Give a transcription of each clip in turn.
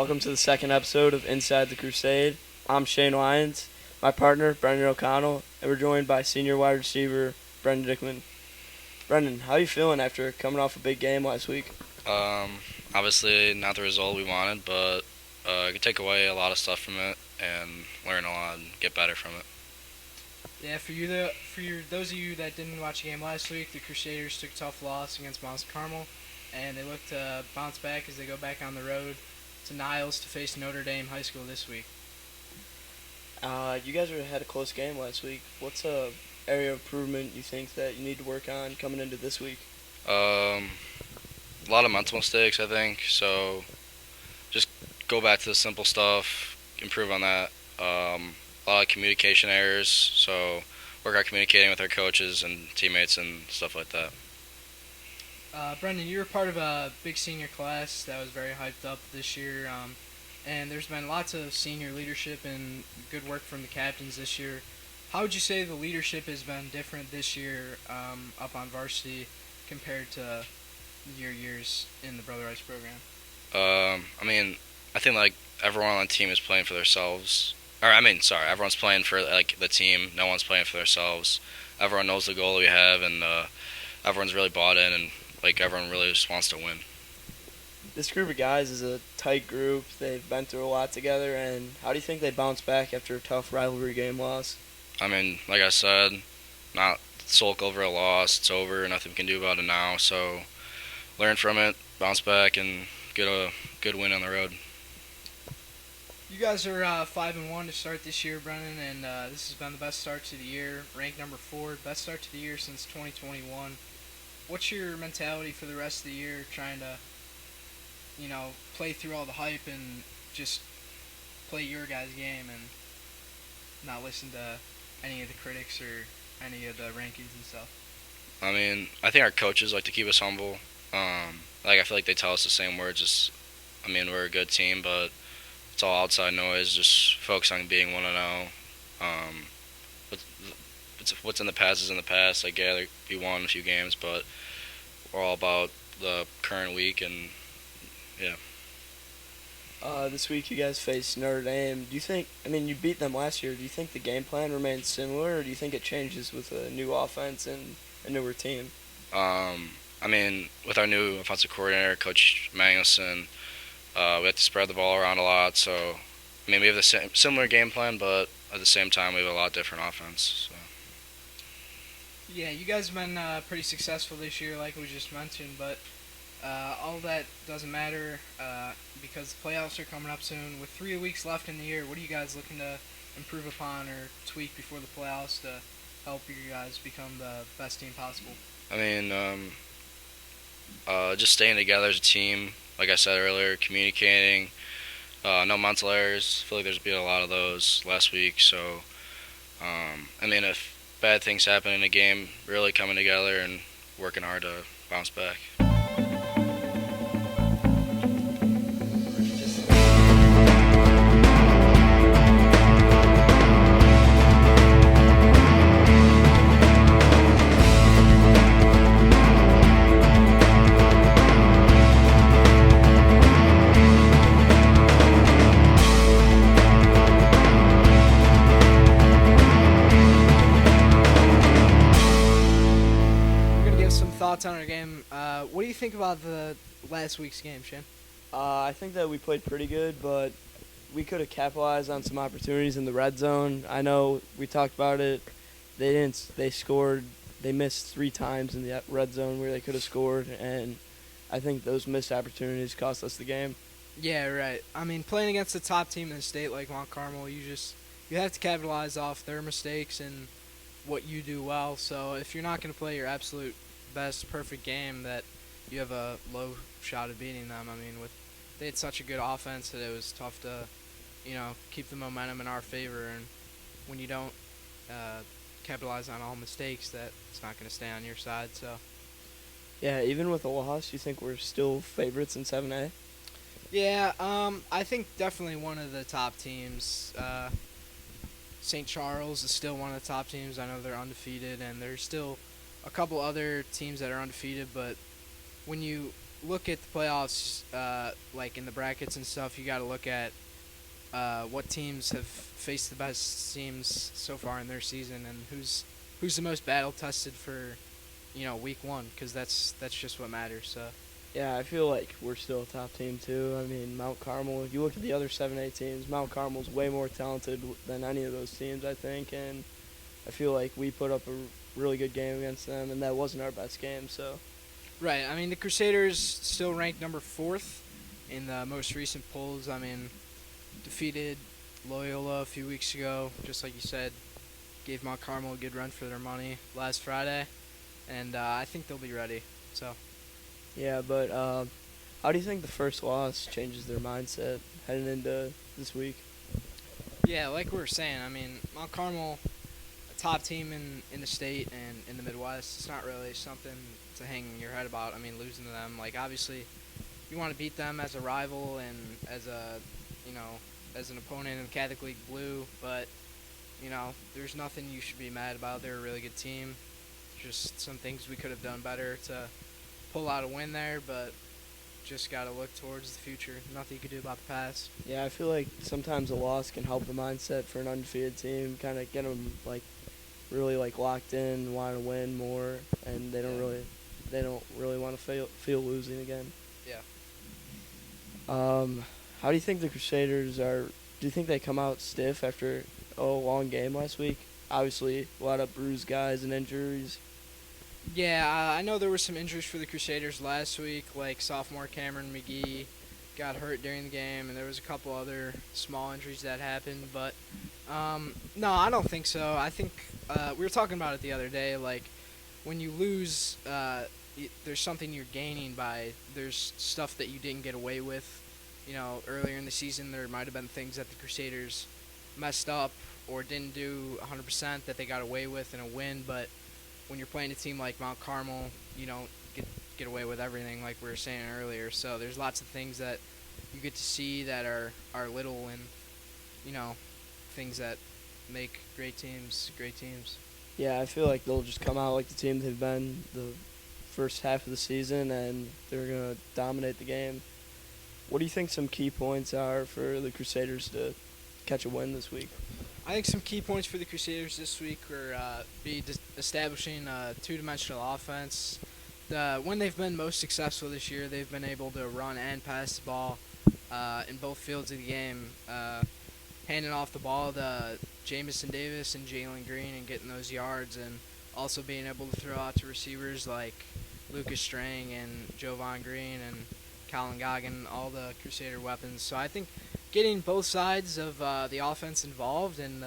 Welcome to the second episode of Inside the Crusade. I'm Shane Lyons, my partner, Brendan O'Connell, and we're joined by senior wide receiver, Brendan Dickman. Brendan, how are you feeling after coming off a big game last week? Obviously not the result we wanted, but I could take away a lot of stuff from it and learn a lot and get better from it. Yeah, those of you that didn't watch the game last week, the Crusaders took a tough loss against Mount Carmel, and they look to bounce back as they go back on the road to Niles to face Notre Dame High School this week. You guys had a close game last week. What's a area of improvement you think that you need to work on coming into this week? A lot of mental mistakes, I think. So just go back to the simple stuff, improve on that. A lot of communication errors, so work on communicating with our coaches and teammates and stuff like that. Brendan, you were part of a big senior class that was very hyped up this year, and there's been lots of senior leadership and good work from the captains this year. How would you say the leadership has been different this year up on varsity compared to your years in the Brother Rice program? I think like everyone on the team is playing for themselves. Everyone's playing for like the team. No one's playing for themselves. Everyone knows the goal we have, and everyone's really bought in, and like everyone really just wants to win. This group of guys is a tight group. They've been through a lot together, and how do you think they bounce back after a tough rivalry game loss? Like I said, not sulk over a loss. It's over. Nothing we can do about it now. So learn from it, bounce back, and get a good win on the road. You guys are 5-1 to start this year, Brennan, and this has been the best start to the year. Ranked number 4, best start to the year since 2021. What's your mentality for the rest of the year, trying to, play through all the hype and just play your guys' game and not listen to any of the critics or any of the rankings and stuff? I think our coaches like to keep us humble. I feel like they tell us the same words. We're a good team, but it's all outside noise. Just focus on being 1-0. What's in the past is in the past. Like, yeah, we won a few games, but we're all about the current week, and yeah. This week you guys face Notre Dame. Do you think, you beat them last year, do you think the game plan remains similar, or do you think it changes with a new offense and a newer team? With our new offensive coordinator, Coach Magnuson, we have to spread the ball around a lot. So, we have the similar game plan, but at the same time, we have a lot different offense. So. Yeah, you guys have been pretty successful this year, like we just mentioned, but all that doesn't matter because the playoffs are coming up soon. With 3 weeks left in the year, what are you guys looking to improve upon or tweak before the playoffs to help you guys become the best team possible? Just staying together as a team, like I said earlier, communicating, no mental errors. I feel like there's been a lot of those last week. So, if bad things happen in a game, really coming together and working hard to bounce back. Thoughts on our game. What do you think about the last week's game, Shane? I think that we played pretty good, but we could have capitalized on some opportunities in the red zone. I know we talked about it. They didn't. They scored. They missed 3 times in the red zone where they could have scored, and I think those missed opportunities cost us the game. Yeah, right. Playing against the top team in the state like Mount Carmel, you have to capitalize off their mistakes and what you do well. So if you're not going to play your absolute best perfect game, that you have a low shot of beating them. They had such a good offense that it was tough to keep the momentum in our favor, and when you don't capitalize on all mistakes, that it's not going to stay on your side. So yeah, even with a loss, you think we're still favorites in 7A? Yeah, I think definitely one of the top teams. St. Charles is still one of the top teams. I know they're undefeated, and there's still a couple other teams that are undefeated, but when you look at the playoffs, like in the brackets and stuff, you got to look at what teams have faced the best teams so far in their season, and who's the most battle tested for, week one, because that's just what matters. So Yeah, I feel like we're still a top team too. I mean, Mount Carmel. If you look at the other 7A teams, Mount Carmel's way more talented than any of those teams, I think, and I feel like we put up a really good game against them, and that wasn't our best game. So right, I mean the Crusaders still ranked number 4th in the most recent polls. I mean, defeated Loyola a few weeks ago, just like you said, gave Mount Carmel a good run for their money last Friday, and I think they'll be ready. So. yeah, but how do you think the first loss changes their mindset heading into this week? Yeah, like we were saying, I mean, Mount Carmel, a top team in the state and in the Midwest, it's not really something to hang your head about. I mean, losing to them, like, obviously, you want to beat them as a rival and as as an opponent in Catholic League Blue, but, there's nothing you should be mad about. They're a really good team. Just some things we could have done better to pull out a win there, but just got to look towards the future. Nothing you could do about the past. Yeah, I feel like sometimes a loss can help the mindset for an undefeated team, kind of get them really locked in, want to win more, and they don't really want to feel losing again. Yeah. How do you think the Crusaders are? Do you think they come out stiff after a long game last week? Obviously, a lot of bruised guys and injuries. Yeah, I know there were some injuries for the Crusaders last week, like sophomore Cameron McGee got hurt during the game, and there was a couple other small injuries that happened. But no, I don't think so. I think we were talking about it the other day. Like, when you lose, there's something you're gaining by. There's stuff that you didn't get away with. Earlier in the season, there might have been things that the Crusaders messed up or didn't do 100% that they got away with in a win, but when you're playing a team like Mount Carmel, you don't get away with everything, like we were saying earlier. So there's lots of things that you get to see that are little and, things that make great teams great teams. Yeah, I feel like they'll just come out like the team they've been the first half of the season, and they're going to dominate the game. What do you think some key points are for the Crusaders to catch a win this week? I think some key points for the Crusaders this week are establishing a two-dimensional offense. When they've been most successful this year, they've been able to run and pass the ball in both fields of the game, handing off the ball to Jamison Davis and Jalen Green and getting those yards, and also being able to throw out to receivers like Lucas Strang and Jovan Green and Colin Goggin, all the Crusader weapons. So I think getting both sides of the offense involved, and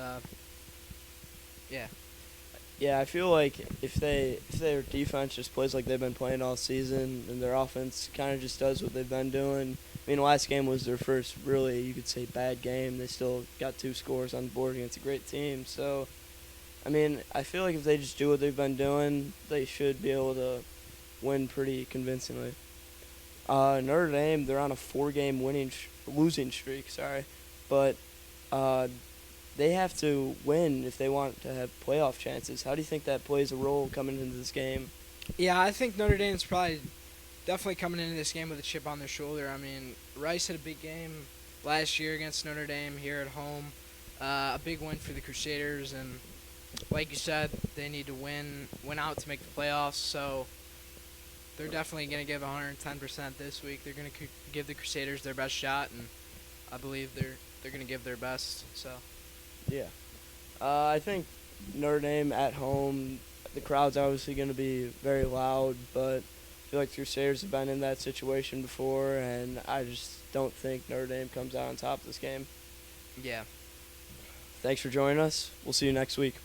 yeah. Yeah, I feel like if their defense just plays like they've been playing all season, and their offense kind of just does what they've been doing. I mean, last game was their first really, you could say, bad game. They still got 2 scores on the board against a great team. So, I mean, I feel like if they just do what they've been doing, they should be able to win pretty convincingly. Notre Dame, they're on a 4-game losing streak, but they have to win if they want to have playoff chances. How do you think that plays a role coming into this game? Yeah, I think Notre Dame's probably definitely coming into this game with a chip on their shoulder. I mean, Rice had a big game last year against Notre Dame here at home. A big win for the Crusaders, and like you said, they need to win out to make the playoffs. So they're definitely going to give 110% this week. They're going to give the Crusaders their best shot, and I believe they're going to give their best. So yeah, I think Notre Dame at home, the crowd's obviously going to be very loud, but I feel like the Crusaders have been in that situation before, and I just don't think Notre Dame comes out on top of this game. yeah. Thanks for joining us. We'll see you next week.